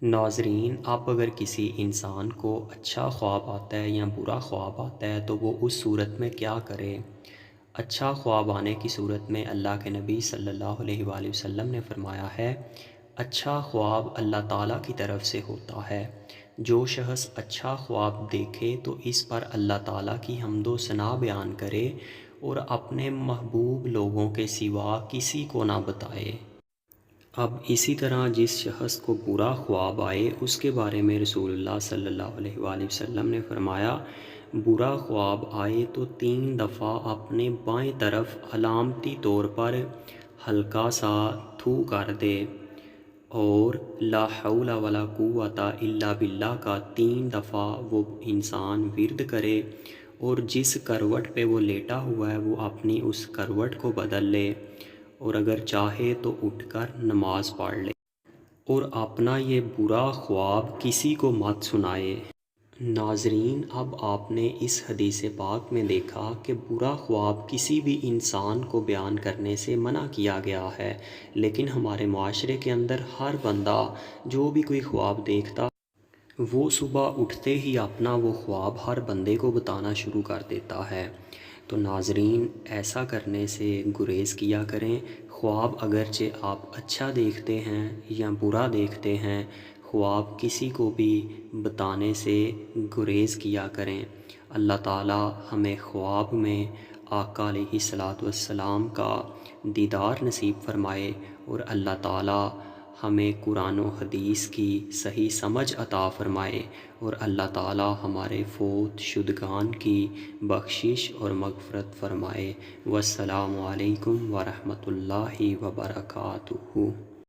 ناظرین، اب اگر کسی انسان کو اچھا خواب آتا ہے یا برا خواب آتا ہے تو وہ اس صورت میں کیا کرے؟ اچھا خواب آنے کی صورت میں اللہ کے نبی صلی اللہ علیہ وآلہ وسلم نے فرمایا ہے، اچھا خواب اللہ تعالیٰ کی طرف سے ہوتا ہے۔ جو شخص اچھا خواب دیکھے تو اس پر اللہ تعالیٰ کی حمد و ثنا بیان کرے اور اپنے محبوب لوگوں کے سوا کسی کو نہ بتائے۔ اب اسی طرح جس شخص کو برا خواب آئے اس کے بارے میں رسول اللہ صلی اللہ علیہ وآلہ وسلم نے فرمایا، برا خواب آئے تو 3 دفعہ اپنے بائیں طرف علامتی طور پر ہلکا سا تھو کر دے اور لا حول ولا قوت الا باللہ کا 3 دفعہ وہ انسان ورد کرے، اور جس کروٹ پہ وہ لیٹا ہوا ہے وہ اپنی اس کروٹ کو بدل لے، اور اگر چاہے تو اٹھ کر نماز پڑھ لے، اور اپنا یہ برا خواب کسی کو مت سنائے۔ ناظرین، اب آپ نے اس حدیث پاک میں دیکھا کہ برا خواب کسی بھی انسان کو بیان کرنے سے منع کیا گیا ہے، لیکن ہمارے معاشرے کے اندر ہر بندہ جو بھی کوئی خواب دیکھتا وہ صبح اٹھتے ہی اپنا وہ خواب ہر بندے کو بتانا شروع کر دیتا ہے۔ تو ناظرین، ایسا کرنے سے گریز کیا کریں۔ خواب اگرچہ آپ اچھا دیکھتے ہیں یا برا دیکھتے ہیں، خواب کسی کو بھی بتانے سے گریز کیا کریں۔ اللہ تعالیٰ ہمیں خواب میں آقا علیہ الصلاۃ والسلام کا دیدار نصیب فرمائے، اور اللہ تعالیٰ ہمیں قرآن و حدیث کی صحیح سمجھ عطا فرمائے، اور اللہ تعالیٰ ہمارے فوت شدگان کی بخشش اور مغفرت فرمائے۔ والسلام علیکم ورحمۃ اللہ وبرکاتہ۔